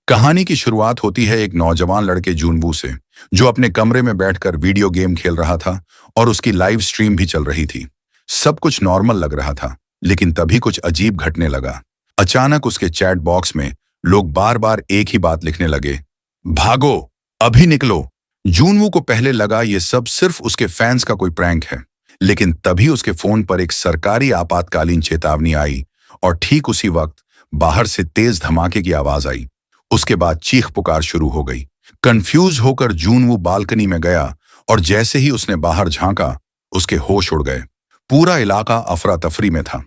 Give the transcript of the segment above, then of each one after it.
कहानी की शुरुआत होती है एक नौजवान लड़के जूनवू से, जो अपने कमरे में बैठकर वीडियो गेम खेल रहा था और उसकी लाइव स्ट्रीम भी चल रही थी। सब कुछ नॉर्मल लग रहा था, लेकिन तभी कुछ अजीब घटने लगा। अचानक उसके चैट बॉक्स में लोग बार बार एक ही बात लिखने लगे, भागो, अभी निकलो। जूनवू को पहले लगा ये सब सिर्फ उसके फैंस का कोई प्रैंक है, लेकिन तभी उसके फोन पर एक सरकारी आपातकालीन चेतावनी आई और ठीक उसी वक्त बाहर से तेज धमाके की आवाज आई। उसके बाद चीख पुकार शुरू हो गई। कंफ्यूज होकर जूनवू बालकनी में गया और जैसे ही उसने बाहर झांका, उसके होश उड़ गए। पूरा इलाका अफरा तफरी में था।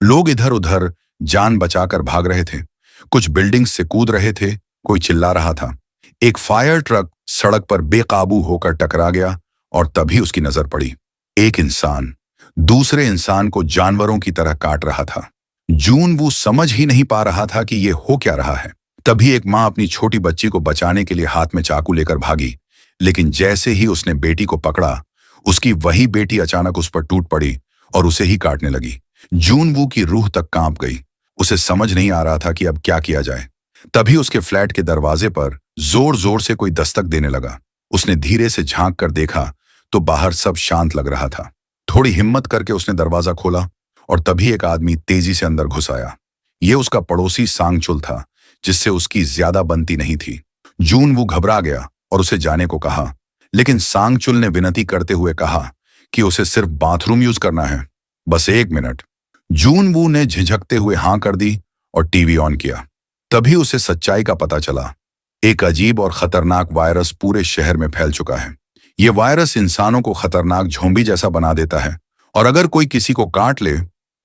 लोग इधर उधर जान बचाकर भाग रहे थे, कुछ बिल्डिंग्स से कूद रहे थे, कोई चिल्ला रहा था। एक फायर ट्रक सड़क पर बेकाबू होकर टकरा गया और तभी उसकी नजर पड़ी। एक इंसान दूसरे इंसान को जानवरों की तरह काट रहा था। जूनवू समझ ही नहीं पा रहा था कि ये हो क्या रहा है। तभी एक मां अपनी छोटी बच्ची को बचाने के लिए हाथ में चाकू लेकर भागी, लेकिन जैसे ही उसने बेटी को पकड़ा, उसकी वही बेटी अचानक उस पर टूट पड़ी और उसे ही काटने लगी। जूनवू की रूह तक कांप गई। उसे समझ नहीं आ रहा था कि अब क्या किया जाए। तभी उसके फ्लैट के दरवाजे पर जोर जोर से कोई दस्तक देने लगा। उसने धीरे से झांक कर देखा तो बाहर सब शांत लग रहा था। थोड़ी हिम्मत करके उसने दरवाजा खोला और तभी एक आदमी तेजी से अंदर घुस आया। ये उसका पड़ोसी सांगचुल था, जिससे उसकी ज्यादा बनती नहीं थी। जूनवू घबरा गया और उसे जाने को कहा, लेकिन सांगचुल ने विनती करते हुए कहा कि उसे सिर्फ बाथरूम यूज करना है, बस 1 मिनट। जूनवू ने झिझकते हुए हां कर दी और टीवी ऑन किया। तभी उसे सच्चाई का पता चला। एक अजीब और खतरनाक वायरस पूरे शहर में फैल चुका है। यह वायरस इंसानों को खतरनाक झोंबी जैसा बना देता है और अगर कोई किसी को काट ले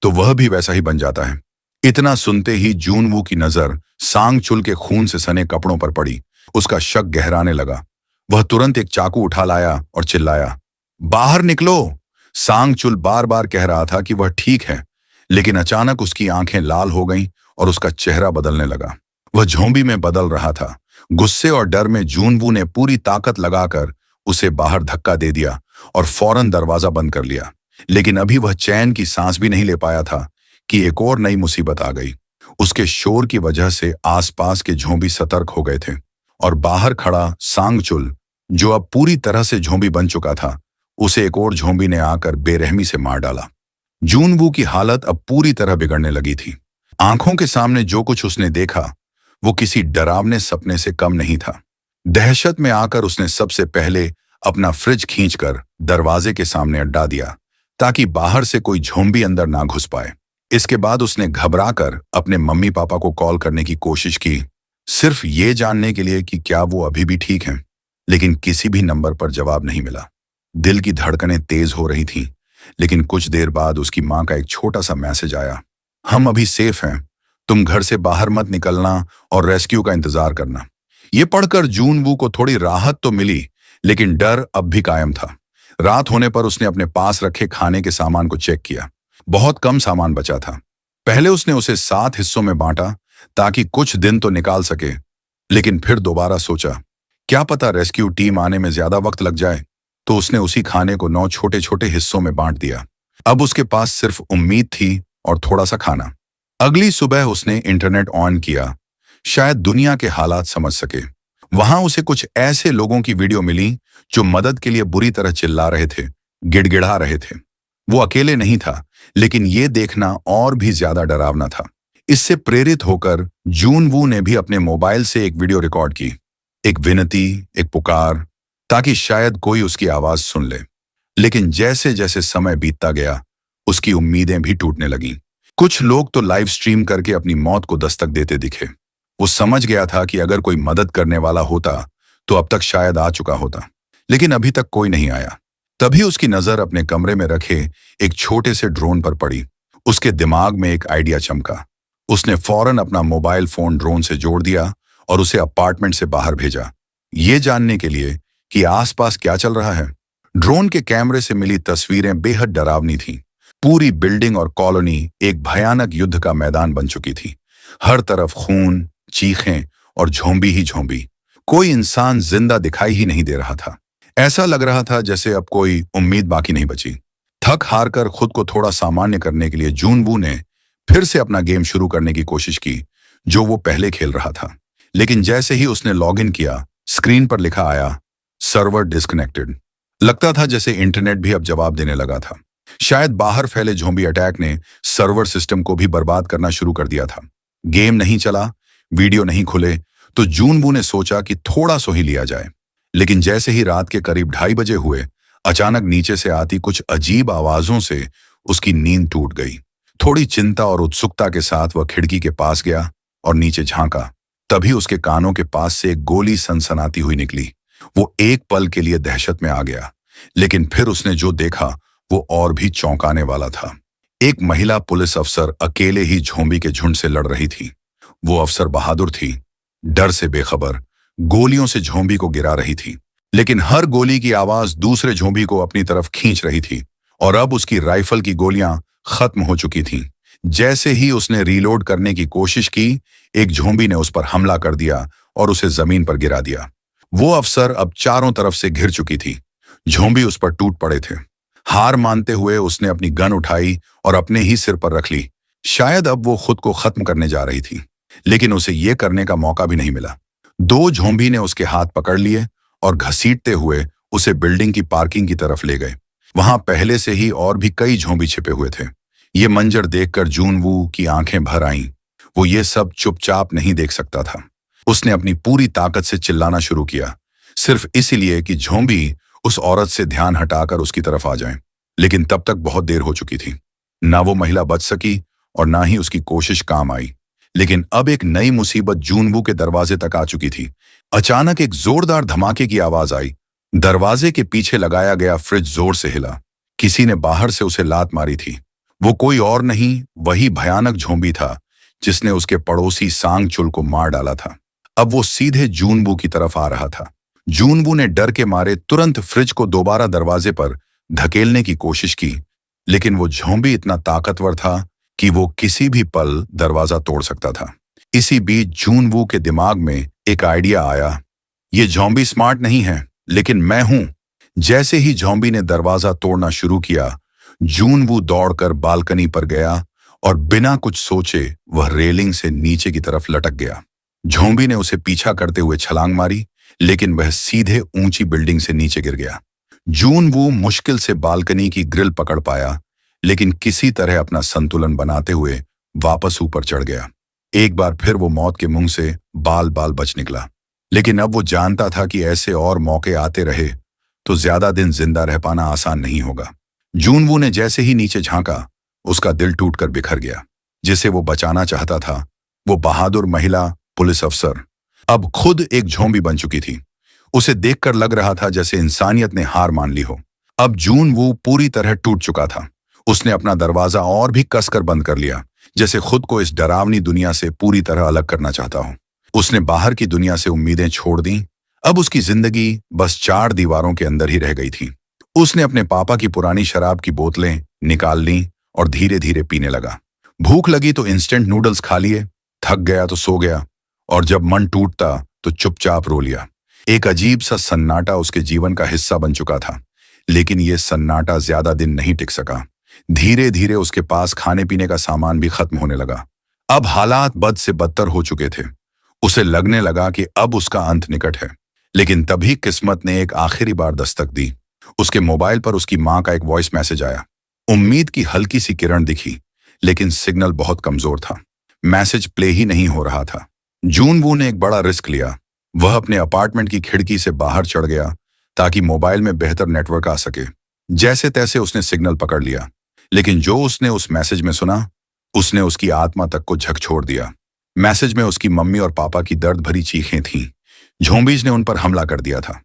तो वह भी वैसा ही बन जाता है। इतना सुनते ही जूनवू की नजर सांगचुल के खून से सने कपड़ों पर पड़ी। उसका शक गहराने लगा। वह तुरंत एक चाकू उठा लाया और चिल्लाया, बाहर निकलो। सांगचुल बार बार कह रहा था कि वह ठीक है, लेकिन अचानक उसकी आंखें लाल हो गईं और उसका चेहरा बदलने लगा। वह झोंबी में बदल रहा था। गुस्से और डर में जूनवू ने पूरी ताकत लगाकर उसे बाहर धक्का दे दिया और फौरन दरवाजा बंद कर लिया। लेकिन अभी वह चैन की सांस भी नहीं ले पाया था कि एक और नई मुसीबत आ गई। उसके शोर की वजह से आसपास के झोंबी सतर्क हो गए थे और बाहर खड़ा सांगचुल, जो अब पूरी तरह से झोंबी बन चुका था, उसे एक और झोंबी ने आकर बेरहमी से मार डाला। जूनवू की हालत अब पूरी तरह बिगड़ने लगी थी। आंखों के सामने जो कुछ उसने देखा वो किसी डरावने सपने से कम नहीं था। दहशत में आकर उसने सबसे पहले अपना फ्रिज खींचकर दरवाजे के सामने अड्डा दिया, ताकि बाहर से कोई झोंबी अंदर ना घुस पाए। इसके बाद उसने घबराकर अपने मम्मी पापा को कॉल करने की कोशिश की, सिर्फ ये जानने के लिए कि क्या वो अभी भी ठीक हैं, लेकिन किसी भी नंबर पर जवाब नहीं मिला। दिल की धड़कनें तेज हो रही थीं, लेकिन कुछ देर बाद उसकी मां का एक छोटा सा मैसेज आया, हम अभी सेफ हैं, तुम घर से बाहर मत निकलना और रेस्क्यू का इंतजार करना। ये पढ़कर जूनवू को थोड़ी राहत तो मिली, लेकिन डर अब भी कायम था। रात होने पर उसने अपने पास रखे खाने के सामान को चेक किया। बहुत कम सामान बचा था। पहले उसने उसे 7 हिस्सों में बांटा ताकि कुछ दिन तो निकाल सके, लेकिन फिर दोबारा सोचा, क्या पता रेस्क्यू टीम आने में ज्यादा वक्त लग जाए, तो उसने उसी खाने को 9 छोटे छोटे हिस्सों में बांट दिया। अब उसके पास सिर्फ उम्मीद थी और थोड़ा सा खाना। अगली सुबह उसने इंटरनेट ऑन किया, शायद दुनिया के हालात समझ सके। वहां उसे कुछ ऐसे लोगों की वीडियो मिली जो मदद के लिए बुरी तरह चिल्ला रहे थे, गिड़गिड़ा रहे थे। वो अकेले नहीं था, लेकिन ये देखना और भी ज्यादा डरावना था। इससे प्रेरित होकर जूनवू ने भी अपने मोबाइल से एक वीडियो रिकॉर्ड की, एक विनती, एक पुकार, ताकि शायद कोई उसकी आवाज सुन ले। लेकिन जैसे जैसे समय बीतता गया, उसकी उम्मीदें भी टूटने लगीं। कुछ लोग तो लाइव स्ट्रीम करके अपनी मौत को दस्तक देते दिखे। वो समझ गया था कि अगर कोई मदद करने वाला होता तो अब तक शायद आ चुका होता, लेकिन अभी तक कोई नहीं आया। तभी उसकी नजर अपने कमरे में रखे एक छोटे से ड्रोन पर पड़ी। उसके दिमाग में एक आइडिया चमका। उसने फौरन अपना मोबाइल फोन ड्रोन से जोड़ दिया और उसे अपार्टमेंट से बाहर भेजा, ये जानने के लिए कि आसपास क्या चल रहा है। ड्रोन के कैमरे से मिली तस्वीरें बेहद डरावनी थीं। पूरी बिल्डिंग और कॉलोनी एक भयानक युद्ध का मैदान बन चुकी थी। हर तरफ खून, चीखें और झोंबी ही झोंबी। कोई इंसान जिंदा दिखाई ही नहीं दे रहा था। ऐसा लग रहा था जैसे अब कोई उम्मीद बाकी नहीं बची। थक हार कर खुद को थोड़ा सामान्य करने के लिए जूनवू ने फिर से अपना गेम शुरू करने की कोशिश की, जो वो पहले खेल रहा था। लेकिन जैसे ही उसने लॉगिन किया, स्क्रीन पर लिखा आया, सर्वर डिस्कनेक्टेड। लगता था जैसे इंटरनेट भी अब जवाब देने लगा था। शायद बाहर फैले ज़ॉम्बी अटैक ने सर्वर सिस्टम को भी बर्बाद करना शुरू कर दिया था। गेम नहीं चला, वीडियो नहीं खुले, तो जूनबू ने सोचा कि थोड़ा सो ही लिया जाए। लेकिन जैसे ही रात के करीब 2:30 हुए, अचानक नीचे से आती कुछ अजीब आवाजों से उसकी नींद टूट गई। थोड़ी चिंता और उत्सुकता के साथ वह खिड़की के पास गया और नीचे झांका। तभी उसके कानों के पास से एक गोली सनसनाती हुई निकली। वो एक पल के लिए दहशत में आ गया, लेकिन फिर उसने जो देखा वो और भी चौंकाने वाला था। एक महिला पुलिस अफसर अकेले ही ज़ॉम्बी के झुंड से लड़ रही थी। वो अफसर बहादुर थी, डर से बेखबर, गोलियों से ज़ॉम्बी को गिरा रही थी। लेकिन हर गोली की आवाज दूसरे ज़ॉम्बी को अपनी तरफ खींच रही थी और अब उसकी राइफल की गोलियां खत्म हो चुकी थीं। जैसे ही उसने रीलोड करने की कोशिश की, एक ज़ॉम्बी ने उस पर हमला कर दिया और उसे जमीन पर गिरा दिया। वो अफसर अब चारों तरफ से घिर चुकी थी। ज़ॉम्बी उस पर टूट पड़े थे। हार मानते हुए उसने अपनी गन उठाई और अपने ही सिर पर रख ली। शायद अब वो खुद को खत्म करने जा रही थी, लेकिन उसे ये करने का मौका भी नहीं मिला। 2 ज़ॉम्बी ने उसके हाथ पकड़ लिए और घसीटते हुए उसे बिल्डिंग की पार्किंग की तरफ ले गए। वहां पहले से ही और भी कई ज़ॉम्बी छिपे हुए थे। ये मंजर देखकर जूनवू की आंखें भर आईं। वो ये सब चुपचाप नहीं देख सकता था। उसने अपनी पूरी ताकत से चिल्लाना शुरू किया, सिर्फ इसलिए कि ज़ॉम्बी उस औरत से ध्यान हटाकर उसकी तरफ आ जाएं। लेकिन तब तक बहुत देर हो चुकी थी। ना वो महिला बच सकी और ना ही उसकी कोशिश काम आई। लेकिन अब एक नई मुसीबत जूनवू के दरवाजे तक आ चुकी थी। अचानक एक जोरदार धमाके की आवाज आई। दरवाजे के पीछे लगाया गया फ्रिज जोर से हिला। किसी ने बाहर से उसे लात मारी थी। वो कोई और नहीं, वही भयानक ज़ॉम्बी था जिसने उसके पड़ोसी सांगचुल को मार डाला था। अब वो सीधे जूनवू की तरफ आ रहा था। जूनवू ने डर के मारे तुरंत फ्रिज को दोबारा दरवाजे पर धकेलने की कोशिश की, लेकिन वो ज़ॉम्बी इतना ताकतवर था कि वो किसी भी पल दरवाजा तोड़ सकता था। इसी बीच जूनवू के दिमाग में एक आइडिया आया। ये ज़ॉम्बी स्मार्ट नहीं है, लेकिन मैं हूं। जैसे ही ज़ॉम्बी ने दरवाजा तोड़ना शुरू किया, जूनवू दौड़कर बालकनी पर गया और बिना कुछ सोचे वह रेलिंग से नीचे की तरफ लटक गया। ज़ॉम्बी ने उसे पीछा करते हुए छलांग मारी, लेकिन वह सीधे ऊंची बिल्डिंग से नीचे गिर गया। जूनवू मुश्किल से बालकनी की ग्रिल पकड़ पाया, लेकिन किसी तरह अपना संतुलन बनाते हुए वापस ऊपर चढ़ गया। एक बार फिर वो मौत के मुंह से बाल बाल बच निकला। लेकिन अब वो जानता था कि ऐसे और मौके आते रहे तो ज्यादा दिन जिंदा रह पाना आसान नहीं होगा। जूनवू ने जैसे ही नीचे झांका, उसका दिल टूटकर बिखर गया। जिसे वो बचाना चाहता था, वो बहादुर महिला पुलिस अफसर, अब खुद एक ज़ॉम्बी बन चुकी थी। उसे देखकर लग रहा था जैसे इंसानियत ने हार मान ली हो। अब जूनवू पूरी तरह टूट चुका था। उसने अपना दरवाजा और भी कसकर बंद कर लिया, जैसे खुद को इस डरावनी दुनिया से पूरी तरह अलग करना चाहता हो। उसने बाहर की दुनिया से उम्मीदें छोड़ दी। अब उसकी जिंदगी बस 4 दीवारों के अंदर ही रह गई थी। उसने अपने पापा की पुरानी शराब की बोतलें निकाल ली और धीरे धीरे पीने लगा। भूख लगी तो इंस्टेंट नूडल्स खा लिए, थक गया तो सो गया, और जब मन टूटता तो चुपचाप रो लिया। एक अजीब सा सन्नाटा उसके जीवन का हिस्सा बन चुका था। लेकिन यह सन्नाटा ज्यादा दिन नहीं टिक सका। धीरे धीरे उसके पास खाने पीने का सामान भी खत्म होने लगा। अब हालात बद से बदतर हो चुके थे। उसे लगने लगा कि अब उसका अंत निकट है। लेकिन तभी किस्मत ने एक आखिरी बार दस्तक दी। उसके मोबाइल पर उसकी मां का एक वॉइस मैसेज आया। उम्मीद की हल्की सी किरण दिखी, लेकिन सिग्नल बहुत कमजोर था। मैसेज प्ले ही नहीं हो रहा था। जूनवू ने एक बड़ा रिस्क लिया। वह अपने अपार्टमेंट की खिड़की से बाहर चढ़ गया ताकि मोबाइल में बेहतर नेटवर्क आ सके। जैसे तैसे उसने सिग्नल पकड़ लिया, लेकिन जो उसने उस मैसेज में सुना, उसने उसकी आत्मा तक को झकझोर दिया। मैसेज में उसकी मम्मी और पापा की दर्द भरी चीखें थीं। ज़ॉम्बीज़ ने उन पर हमला कर दिया था।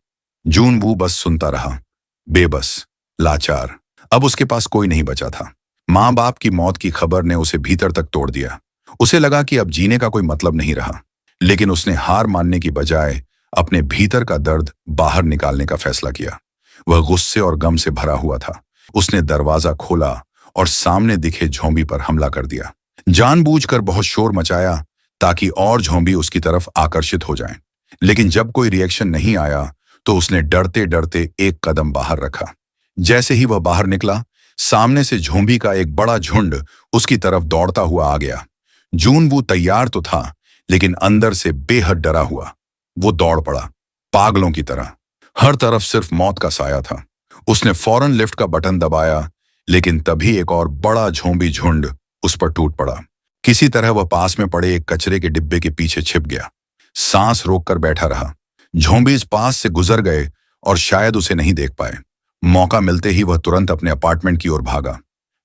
जूनवू बस सुनता रहा, बेबस, लाचार। अब उसके पास कोई नहीं बचा था। माँ बाप की मौत की खबर ने उसे भीतर तक तोड़ दिया। उसे लगा कि अब जीने का कोई मतलब नहीं रहा। लेकिन उसने हार मानने की बजाय अपने भीतर का दर्द बाहर निकालने का फैसला किया। वह गुस्से और गम से भरा हुआ था। उसने दरवाजा खोला और सामने दिखे ज़ॉम्बी पर हमला कर दिया। जानबूझकर बहुत शोर मचाया ताकि और ज़ॉम्बी उसकी तरफ आकर्षित हो जाएं। लेकिन जब कोई रिएक्शन नहीं आया तो उसने डरते डरते एक कदम बाहर रखा। जैसे ही वह बाहर निकला, सामने से ज़ॉम्बी का एक बड़ा झुंड उसकी तरफ दौड़ता हुआ आ गया। जूनवू तैयार तो था, लेकिन अंदर से बेहद डरा हुआ। वो दौड़ पड़ा, पागलों की तरह। हर तरफ सिर्फ मौत का साया था। उसने फौरन लिफ्ट का बटन दबाया, लेकिन तभी एक और बड़ा झोंबी झुंड उस पर टूट पड़ा। किसी तरह वह पास में पड़े एक कचरे के डिब्बे के पीछे छिप गया। सांस रोककर बैठा रहा। झोंबीज पास से गुजर गए और शायद उसे नहीं देख पाए। मौका मिलते ही वह तुरंत अपने अपार्टमेंट की ओर भागा,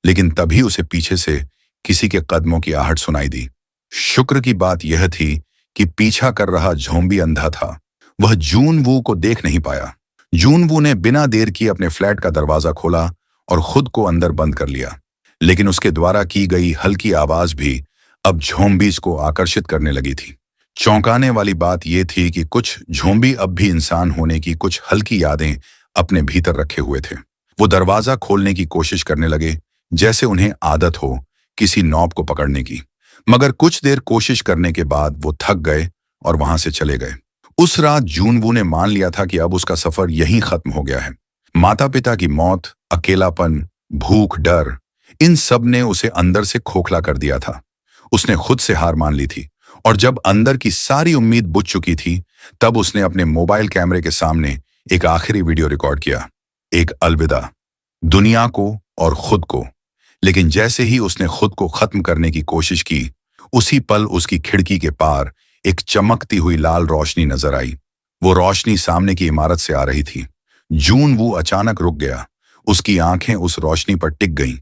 लेकिन तभी उसे पीछे से किसी के कदमों की आहट सुनाई दी। शुक्र की बात यह थी कि पीछा कर रहा झोंबी अंधा था। वह जून वू को देख नहीं पाया। जून वू ने बिना देर किए अपने फ्लैट का दरवाजा खोला और खुद को अंदर बंद कर लिया। लेकिन उसके द्वारा की गई हल्की आवाज भी अब झोंबीज को आकर्षित करने लगी थी। चौंकाने वाली बात यह थी कि कुछ झोंबी अब भी इंसान होने की कुछ हल्की यादें अपने भीतर रखे हुए थे। वो दरवाजा खोलने की कोशिश करने लगे, जैसे उन्हें आदत हो किसी नॉब को पकड़ने की। मगर कुछ देर कोशिश करने के बाद वो थक गए और वहां से चले गए। उस रात जूनवू ने मान लिया था कि अब उसका सफर यहीं खत्म हो गया है। माता पिता की मौत, अकेलापन, भूख, डर, इन सब ने उसे अंदर से खोखला कर दिया था। उसने खुद से हार मान ली थी और जब अंदर की सारी उम्मीद बुझ चुकी थी, तब उसने अपने मोबाइल कैमरे के सामने एक आखिरी वीडियो रिकॉर्ड किया। एक अलविदा दुनिया को और खुद को। लेकिन जैसे ही उसने खुद को खत्म करने की कोशिश की, उसी पल उसकी खिड़की के पार एक चमकती हुई लाल रोशनी नजर आई। वो रोशनी सामने की इमारत से आ रही थी। जून वो अचानक रुक गया। उसकी आंखें उस रोशनी पर टिक गईं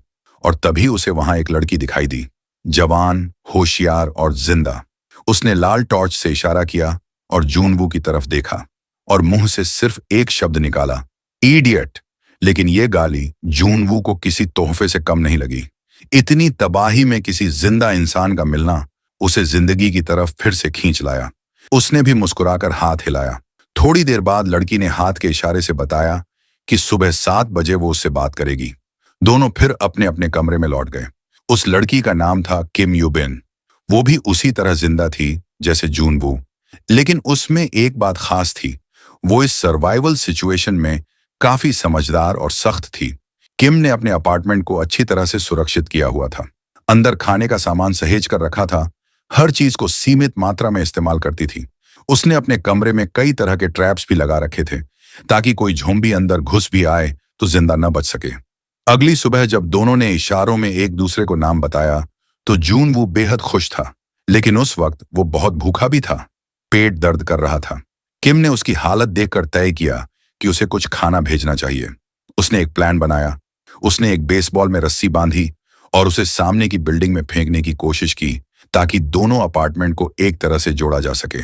और तभी उसे वहां एक लड़की दिखाई दी, जवान, होशियार और जिंदा। उसने लाल टॉर्च से इशारा किया और जूनवू की तरफ देखा और मुंह से सिर्फ एक शब्द निकाला, इडियट। लेकिन यह गाली जूनवू को किसी तोहफे से कम नहीं लगी। इतनी तबाही में किसी जिंदा इंसान का मिलना उसे जिंदगी की तरफ फिर से खींच लाया। उसने भी मुस्कुराकर हाथ हिलाया। थोड़ी देर बाद लड़की ने हाथ के इशारे से बताया कि सुबह 7 बजे वो उससे बात करेगी। दोनों फिर अपने अपने कमरे में लौट गए। उस लड़की का नाम था किम यूबिन। वो भी उसी तरह जिंदा थी जैसे जूनवू, लेकिन उसमें एक बात खास थी। वो इस सर्वाइवल सिचुएशन में काफी समझदार और सख्त थी। किम ने अपने अपार्टमेंट को अच्छी तरह से सुरक्षित किया हुआ था। अंदर खाने का सामान सहेज कर रखा था। हर चीज को सीमित मात्रा में इस्तेमाल करती थी। उसने अपने कमरे में कई तरह के ट्रैप्स भी लगा रखे थे, ताकि कोई झोंबी अंदर घुस भी आए तो जिंदा न बच सके। अगली सुबह जब दोनों ने इशारों में एक दूसरे को नाम बताया, तो जून वो बेहद खुश था। लेकिन उस वक्त वो बहुत भूखा भी था। पेट दर्द कर रहा था। किम ने उसकी हालत देखकर तय किया कि उसे कुछ खाना भेजना चाहिए। उसने एक प्लान बनाया। उसने एक बेसबॉल में रस्सी बांधी और उसे सामने की बिल्डिंग में फेंकने की कोशिश की, ताकि दोनों अपार्टमेंट को एक तरह से जोड़ा जा सके।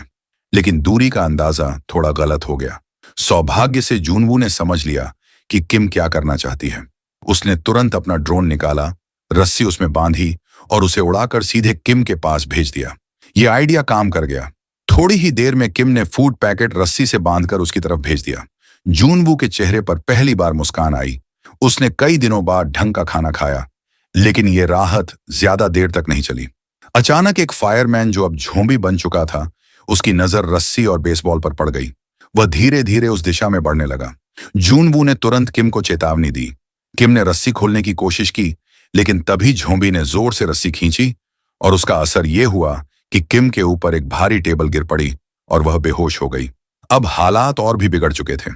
लेकिन दूरी का अंदाजा थोड़ा गलत हो गया। सौभाग्य से जूनवू ने समझ लिया कि किम क्या करना चाहती है। उसने तुरंत अपना ड्रोन निकाला, रस्सी उसमें बांधी और उसे उड़ाकर सीधे किम के पास भेज दिया। यह आइडिया काम कर गया। थोड़ी ही देर में किम ने फूड पैकेट रस्सी से बांधकर उसकी तरफ भेज दिया। जूनवू के चेहरे पर पहली बार मुस्कान आई। उसने कई दिनों बाद ढंग का खाना खाया, लेकिन यह राहत ज्यादा देर तक नहीं चली। अचानक एक फायरमैन, जो अब झोंबी बन चुका था, उसकी नजर रस्सी और बेसबॉल पर पड़ गई। वह धीरे धीरे उस दिशा में बढ़ने लगा। जूनवू ने तुरंत किम को चेतावनी दी। किम ने रस्सी खोलने की कोशिश की, लेकिन तभी झोंबी ने जोर से रस्सी खींची और उसका असर यह हुआ कि किम के ऊपर एक भारी टेबल गिर पड़ी और वह बेहोश हो गई। अब हालात और भी बिगड़ चुके थे।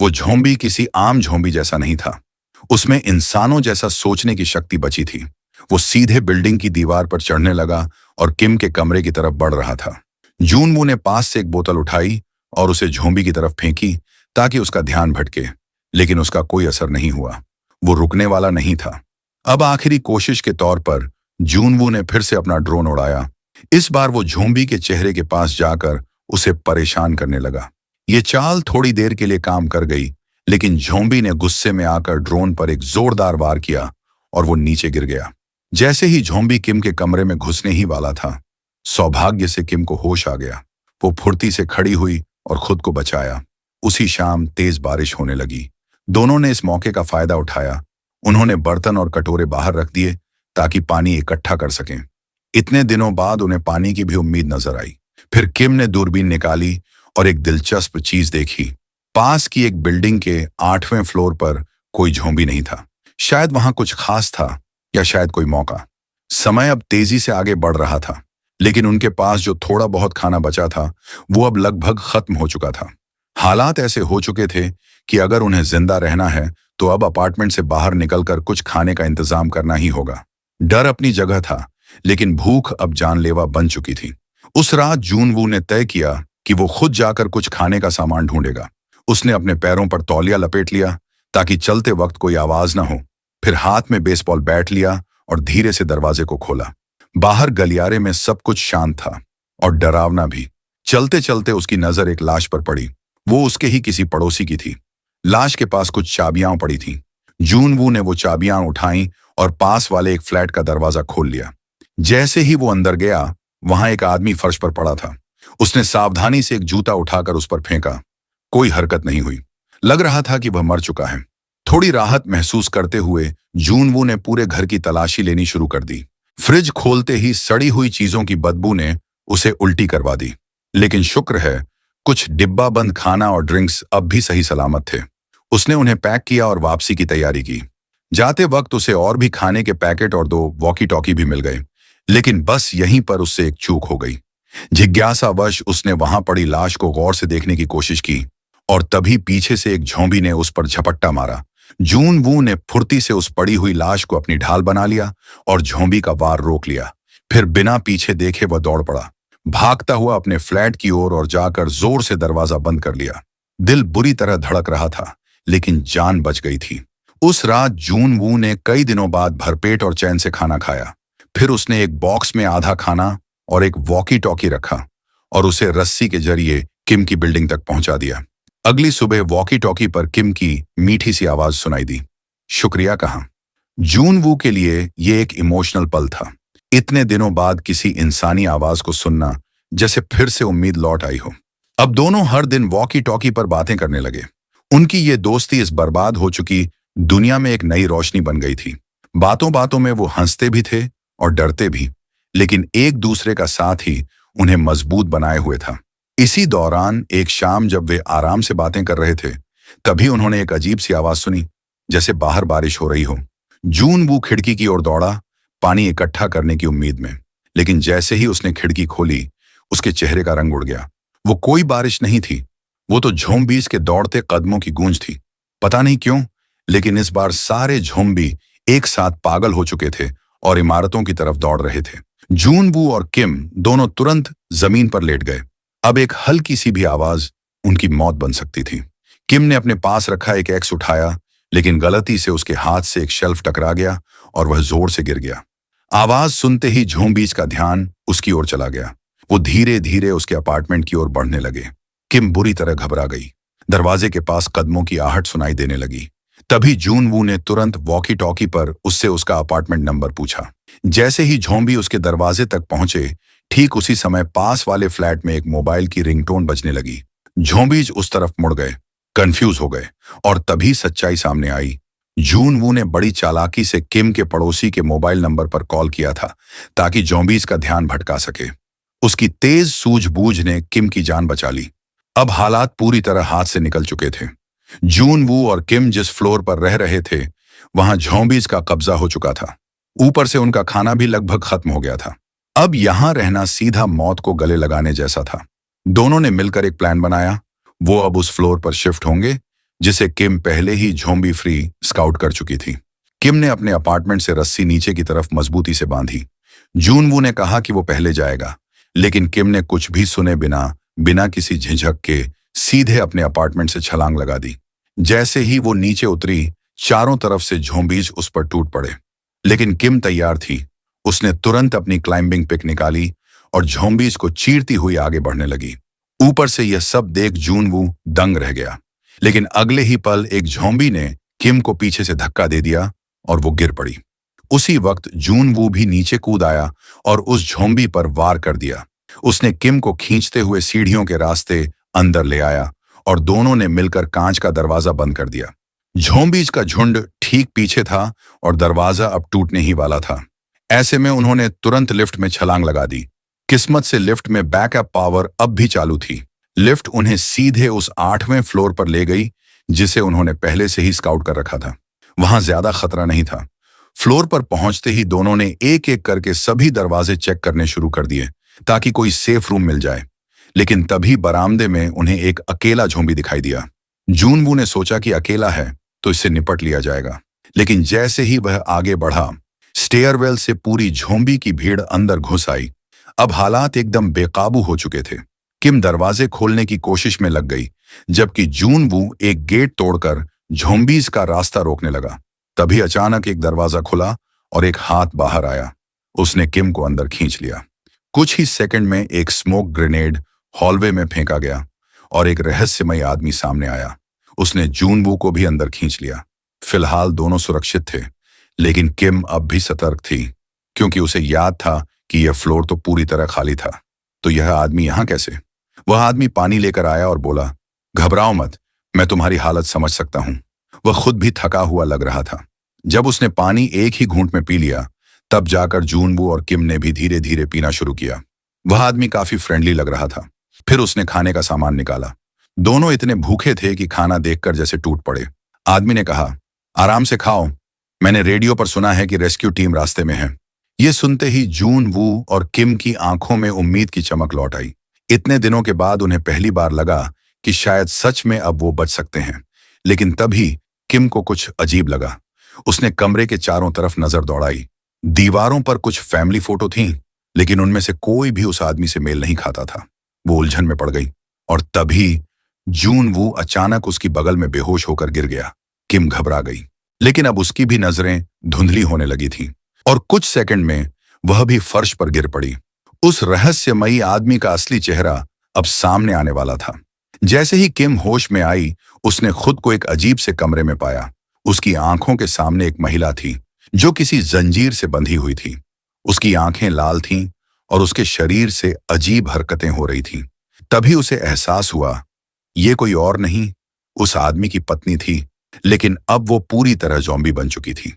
वो झोंबी किसी आम झोंबी जैसा नहीं था। उसमें इंसानों जैसा सोचने की शक्ति बची थी। वो सीधे बिल्डिंग की दीवार पर चढ़ने लगा और किम के कमरे की तरफ बढ़ रहा था। जूनवू ने पास से एक बोतल उठाई और उसे झोंबी की तरफ फेंकी, ताकि उसका ध्यान भटके, लेकिन उसका कोई असर नहीं हुआ। वो रुकने वाला नहीं था। अब आखिरी कोशिश के तौर पर जूनवू ने फिर से अपना ड्रोन उड़ाया। इस बार वो झोंबी के चेहरे के पास जाकर उसे परेशान करने लगा। ये चाल थोड़ी देर के लिए काम कर गई, लेकिन झोंबी ने गुस्से में आकर ड्रोन पर एक जोरदार वार किया और वो नीचे गिर गया। जैसे ही झोंबी किम के कमरे में घुसने ही वाला था, सौभाग्य से किम को होश आ गया। वो फुर्ती से खड़ी हुई और खुद को बचाया। उसी शाम तेज बारिश होने लगी। दोनों ने इस मौके का फायदा उठाया। उन्होंने बर्तन और कटोरे बाहर रख दिए, ताकि पानी इकट्ठा कर सकें। इतने दिनों बाद उन्हें पानी की भी उम्मीद नजर आई। फिर किम ने दूरबीन निकाली और एक दिलचस्प चीज देखी। पास की एक बिल्डिंग के 8वें फ्लोर पर कोई झोंबी नहीं था। शायद वहां कुछ खास था, या शायद कोई मौका। समय अब तेजी से आगे बढ़ रहा था, लेकिन उनके पास जो थोड़ा बहुत खाना बचा था वो अब लगभग खत्म हो चुका था। हालात ऐसे हो चुके थे कि अगर उन्हें जिंदा रहना है तो अब अपार्टमेंट से बाहर निकलकर कुछ खाने का इंतजाम करना ही होगा। डर अपनी जगह था, लेकिन भूख अब जानलेवा बन चुकी थी। उस रात जूनवू ने तय किया कि वो खुद जाकर कुछ खाने का सामान ढूंढेगा। उसने अपने पैरों पर तौलिया लपेट लिया ताकि चलते वक्त कोई आवाज न हो। फिर हाथ में बेसबॉल बैट लिया और धीरे से दरवाजे को खोला। बाहर गलियारे में सब कुछ शांत था और डरावना भी। चलते चलते उसकी नजर एक लाश पर पड़ी। वो उसके ही किसी पड़ोसी की थी। लाश के पास कुछ चाबियां पड़ी थीं। जूनवू ने वो चाबियां उठाई और पास वाले एक फ्लैट का दरवाजा खोल लिया। जैसे ही वो अंदर गया, वहां एक आदमी फर्श पर पड़ा था। उसने सावधानी से एक जूता उठाकर उस पर फेंका। कोई हरकत नहीं हुई। लग रहा था कि वह मर चुका है। थोड़ी राहत महसूस करते हुए जूनवू ने पूरे घर की तलाशी लेनी शुरू कर दी। फ्रिज खोलते ही सड़ी हुई चीजों की बदबू ने उसे उल्टी करवा दी। लेकिन शुक्र है, कुछ डिब्बा बंद खाना और ड्रिंक्स अब भी सही सलामत थे। उसने उन्हें पैक किया और वापसी की तैयारी की। जाते वक्त उसे और भी खाने के पैकेट और 2 वॉकी टॉकी भी मिल गए। लेकिन बस यहीं पर उससे एक चूक हो गई। जिज्ञासावश उसने वहां पड़ी लाश को गौर से देखने की कोशिश की और तभी पीछे से एक झोंबी ने उस पर झपट्टा मारा। जूनवू ने फुर्ती से उस पड़ी हुई लाश को अपनी ढाल बना लिया और झोंबी का वार रोक लिया। फिर बिना पीछे देखे वह दौड़ पड़ा, भागता हुआ अपने फ्लैट की ओर और जाकर जोर से दरवाजा बंद कर लिया। दिल बुरी तरह धड़क रहा था, लेकिन जान बच गई थी। उस रात जूनवू ने कई दिनों बाद भरपेट और चैन से खाना खाया। फिर उसने एक बॉक्स में आधा खाना और एक वॉकी टॉकी रखा और उसे रस्सी के जरिए किम की बिल्डिंग तक पहुंचा दिया। अगली सुबह वॉकी टॉकी पर किम की मीठी सी आवाज सुनाई दी। शुक्रिया कहा। जूनवू के लिए ये एक इमोशनल पल था। इतने दिनों बाद किसी इंसानी आवाज को सुनना जैसे फिर से उम्मीद लौट आई हो। अब दोनों हर दिन वॉकी टॉकी पर बातें करने लगे। उनकी ये दोस्ती इस बर्बाद हो चुकी दुनिया में एक नई रोशनी बन गई थी। बातों बातों में वो हंसते भी थे और डरते भी, लेकिन एक दूसरे का साथ ही उन्हें मजबूत बनाए हुए था। इसी दौरान एक शाम जब वे आराम से बातें कर रहे थे, तभी उन्होंने एक अजीब सी आवाज सुनी, जैसे बाहर बारिश हो रही हो। जूनवू खिड़की की ओर दौड़ा, पानी इकट्ठा करने की उम्मीद में। लेकिन जैसे ही उसने खिड़की खोली, उसके चेहरे का रंग उड़ गया। वो कोई बारिश नहीं थी, वो तो झोंबीज के दौड़ते कदमों की गूंज थी। पता नहीं क्यों, लेकिन इस बार सारे झोंबी एक साथ पागल हो चुके थे और इमारतों की तरफ दौड़ रहे थे। जूनवू और किम दोनों तुरंत जमीन पर लेट गए। अब एक हल्की सी भी आवाज उनकी मौत बन सकती थी। किम ने अपने पास रखा एक एक्स उठाया, लेकिन गलती से उसके हाथ से एक शेल्फ टकरा गया और वह जोर से गिर गया। आवाज सुनते ही झोंबीज का ध्यान उसकी ओर चला गया। वो धीरे धीरे उसके अपार्टमेंट की ओर बढ़ने लगे। किम बुरी तरह घबरा गई। दरवाजे के पास कदमों की आहट सुनाई देने लगी। तभी जूनवू ने तुरंत वॉकी टॉकी पर उससे उसका अपार्टमेंट नंबर पूछा। जैसे ही झोंबी उसके दरवाजे तक पहुंचे, ठीक उसी समय पास वाले फ्लैट में एक मोबाइल की रिंगटोन बजने लगी। झोंबीज उस तरफ मुड़ गए, कंफ्यूज हो गए, और तभी सच्चाई सामने आई। जूनवू ने बड़ी चालाकी से किम के पड़ोसी के मोबाइल नंबर पर कॉल किया था ताकि ज़ॉम्बीज का ध्यान भटका सके। उसकी तेज सूझबूझ ने किम की जान बचा ली। अब हालात पूरी तरह हाथ से निकल चुके थे। जूनवू और किम जिस फ्लोर पर रह रहे थे, वहां ज़ॉम्बीज का कब्जा हो चुका था। ऊपर से उनका खाना भी लगभग खत्म हो गया था। अब यहां रहना सीधा मौत को गले लगाने जैसा था। दोनों ने मिलकर एक प्लान बनाया। वो अब उस फ्लोर पर शिफ्ट होंगे जिसे किम पहले ही ज़ॉम्बी फ्री स्काउट कर चुकी थी। किम ने अपने अपार्टमेंट से रस्सी नीचे की तरफ मजबूती से बांधी। जूनवू ने कहा कि वो पहले जाएगा, लेकिन किम ने कुछ भी सुने बिना किसी झिझक के सीधे अपने अपार्टमेंट से छलांग लगा दी। जैसे ही वो नीचे उतरी, चारों तरफ से ज़ॉम्बीज उस पर टूट पड़े। लेकिन किम तैयार थी। उसने तुरंत अपनी क्लाइंबिंग पिक निकाली और ज़ॉम्बीज को चीरती हुई आगे बढ़ने लगी। ऊपर से यह सब देख जूनवू दंग रह गया। लेकिन अगले ही पल एक ज़ॉम्बी ने किम को पीछे से धक्का दे दिया और वो गिर पड़ी। उसी वक्त जूनवू भी नीचे कूद आया और उस ज़ॉम्बी पर वार कर दिया। उसने किम को खींचते हुए सीढ़ियों के रास्ते अंदर ले आया और दोनों ने मिलकर कांच का दरवाजा बंद कर दिया। ज़ॉम्बीज का झुंड ठीक पीछे था और दरवाजा अब टूटने ही वाला था। ऐसे में उन्होंने तुरंत लिफ्ट में छलांग लगा दी। किस्मत से लिफ्ट में बैकअप पावर अब भी चालू थी। लिफ्ट उन्हें सीधे उस 8वें फ्लोर पर ले गई जिसे उन्होंने पहले से ही स्काउट कर रखा था। वहां ज्यादा खतरा नहीं था। फ्लोर पर पहुंचते ही दोनों ने एक एक करके सभी दरवाजे चेक करने शुरू कर दिए ताकि कोई सेफ रूम मिल जाए। लेकिन तभी बरामदे में उन्हें एक अकेला ज़ॉम्बी दिखाई दिया। जूनवू ने सोचा कि अकेला है तो इससे निपट लिया जाएगा, लेकिन जैसे ही वह आगे बढ़ा, स्टेयरवेल से पूरी ज़ॉम्बी की भीड़ अंदर घुस आई। अब हालात एकदम बेकाबू हो चुके थे। किम दरवाजे खोलने की कोशिश में लग गई, जबकि जूनवू एक गेट तोड़कर ज़ॉम्बीज का रास्ता रोकने लगा। तभी अचानक एक दरवाजा खुला और एक हाथ बाहर आया। उसने किम को अंदर खींच लिया। कुछ ही सेकंड में एक स्मोक ग्रेनेड हॉलवे में फेंका गया और एक रहस्यमय आदमी सामने आया। उसने जूनवू को भी अंदर खींच लिया। फिलहाल दोनों सुरक्षित थे, लेकिन किम अब भी सतर्क थी, क्योंकि उसे याद था कि यह फ्लोर तो पूरी तरह खाली था। तो यह आदमी यहां कैसे? वह आदमी पानी लेकर आया और बोला, घबराओ मत, मैं तुम्हारी हालत समझ सकता हूं। वह खुद भी थका हुआ लग रहा था। जब उसने पानी एक ही घूंट में पी लिया, तब जाकर जूनवू और किम ने भी धीरे धीरे पीना शुरू किया। वह आदमी काफी फ्रेंडली लग रहा था। फिर उसने खाने का सामान निकाला। दोनों इतने भूखे थे कि खाना देखकर जैसे टूट पड़े। आदमी ने कहा, आराम से खाओ, मैंने रेडियो पर सुना है कि रेस्क्यू टीम रास्ते में है। ये सुनते ही जूनवू और किम की आंखों में उम्मीद की चमक लौट आई। इतने दिनों के बाद उन्हें पहली बार लगा कि शायद सच में अब वो बच सकते हैं। लेकिन तभी किम को कुछ अजीब लगा। उसने कमरे के चारों तरफ नजर दौड़ाई। दीवारों पर कुछ फैमिली फोटो थीं, लेकिन उनमें से कोई भी उस आदमी से मेल नहीं खाता था। वो उलझन में पड़ गई और तभी जूनवू अचानक उसकी बगल में बेहोश होकर गिर गया। किम घबरा गई, लेकिन अब उसकी भी नजरें धुंधली होने लगी थीं और कुछ सेकंड में वह भी फर्श पर गिर पड़ी। उस रहस्यमयी आदमी का असली चेहरा अब सामने आने वाला था। जैसे ही किम होश में आई, उसने खुद को एक अजीब से कमरे में पाया। उसकी आंखों के सामने एक महिला थी जो किसी जंजीर से बंधी हुई थी। उसकी आंखें लाल थीं और उसके शरीर से अजीब हरकतें हो रही थीं। तभी उसे एहसास हुआ, ये कोई और नहीं, उस आदमी की पत्नी थी, लेकिन अब वो पूरी तरह ज़ॉम्बी बन चुकी थी।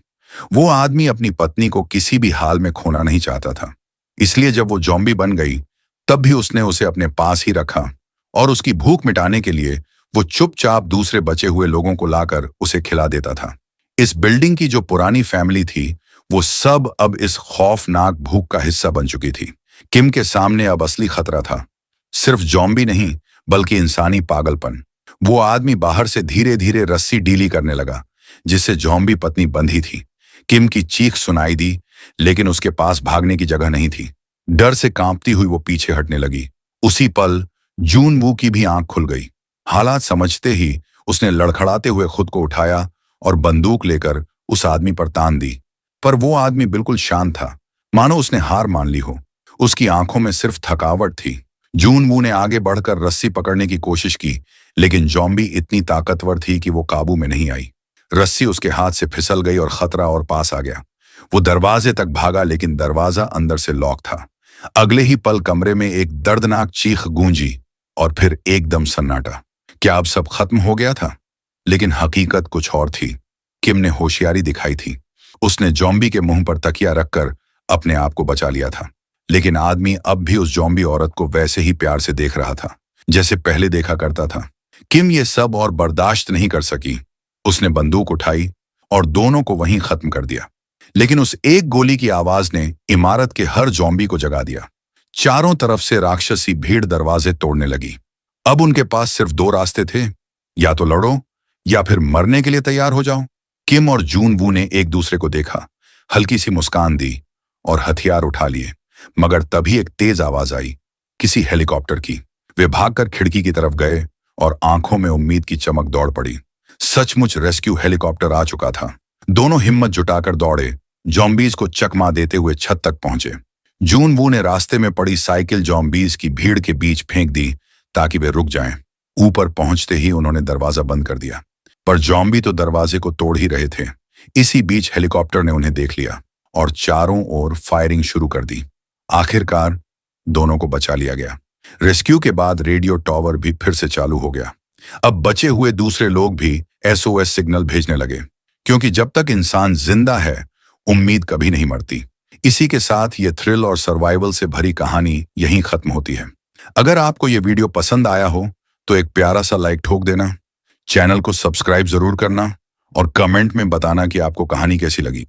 वो आदमी अपनी पत्नी को किसी भी हाल में खोना नहीं चाहता था, इसलिए जब वो ज़ॉम्बी बन गई, तब भी उसने उसे अपने पास ही रखा और उसकी भूख मिटाने के लिए वो चुपचाप दूसरे बचे हुए लोगों को लाकर उसे खिला देता था। इस बिल्डिंग की जो पुरानी फैमिली थी, वो सब अब इस खौफनाक भूख का हिस्सा बन चुकी थी। किम के सामने अब असली खतरा था, सिर्फ ज़ॉम्बी नहीं बल्कि इंसानी पागलपन। वो आदमी बाहर से धीरे धीरे रस्सी ढीली करने लगा, जिससे ज़ॉम्बी पत्नी बंधी थी। किम की चीख सुनाई दी, लेकिन उसके पास भागने की जगह नहीं थी। डर से कांपती हुई वो पीछे हटने लगी। उसी पल जूनवू की भी आंख खुल गई। हालात समझते ही उसने लड़खड़ाते हुए खुद को उठाया और बंदूक लेकर उस आदमी पर तान दी। पर वो आदमी बिल्कुल शांत था, मानो उसने हार मान ली हो। उसकी आंखों में सिर्फ थकावट थी। जूनवू ने आगे बढ़कर रस्सी पकड़ने की कोशिश की, लेकिन ज़ॉम्बी इतनी ताकतवर थी कि वो काबू में नहीं आई। रस्सी उसके हाथ से फिसल गई और खतरा और पास आ गया। वो दरवाजे तक भागा, लेकिन दरवाजा अंदर से लॉक था। अगले ही पल कमरे में एक दर्दनाक चीख गूंजी और फिर एकदम सन्नाटा। क्या अब सब खत्म हो गया था? लेकिन हकीकत कुछ और थी। किम ने होशियारी दिखाई थी। उसने ज़ॉम्बी के मुंह पर तकिया रखकर अपने आप को बचा लिया था। लेकिन आदमी अब भी उस ज़ॉम्बी औरत को वैसे ही प्यार से देख रहा था, जैसे पहले देखा करता था। किम ये सब और बर्दाश्त नहीं कर सकी। उसने बंदूक उठाई और दोनों को वहीं खत्म कर दिया। लेकिन उस एक गोली की आवाज ने इमारत के हर ज़ॉम्बी को जगा दिया। चारों तरफ से राक्षसी भीड़ दरवाजे तोड़ने लगी। अब उनके पास सिर्फ दो रास्ते थे, या तो लड़ो या फिर मरने के लिए तैयार हो जाओ। किम और जूनवू ने एक दूसरे को देखा, हल्की सी मुस्कान दी और हथियार उठा लिए। मगर तभी एक तेज आवाज आई, किसी हेलीकॉप्टर की। वे भागकर खिड़की की तरफ गए और आंखों में उम्मीद की चमक दौड़ पड़ी। सचमुच रेस्क्यू हेलीकॉप्टर आ चुका था। दोनों हिम्मत जुटाकर दौड़े, ज़ॉम्बीज को चकमा देते हुए छत तक पहुंचे। जूनवू ने रास्ते में पड़ी साइकिल ज़ॉम्बीज की भीड़ के बीच फेंक दी ताकि वे रुक जाएं। ऊपर पहुंचते ही उन्होंने दरवाजा बंद कर दिया, पर ज़ॉम्बी तो दरवाजे को तोड़ ही रहे थे। इसी बीच हेलीकॉप्टर ने उन्हें देख लिया और चारों ओर फायरिंग शुरू कर दी। आखिरकार दोनों को बचा लिया गया। रेस्क्यू के बाद रेडियो टॉवर भी फिर से चालू हो गया। अब बचे हुए दूसरे लोग भी SOS सिग्नल भेजने लगे, क्योंकि जब तक इंसान जिंदा है, उम्मीद कभी नहीं मरती। इसी के साथ ये थ्रिल और सर्वाइवल से भरी कहानी यहीं खत्म होती है। अगर आपको ये वीडियो पसंद आया हो तो एक प्यारा सा लाइक ठोक देना, चैनल को सब्सक्राइब जरूर करना और कमेंट में बताना कि आपको कहानी कैसी लगी।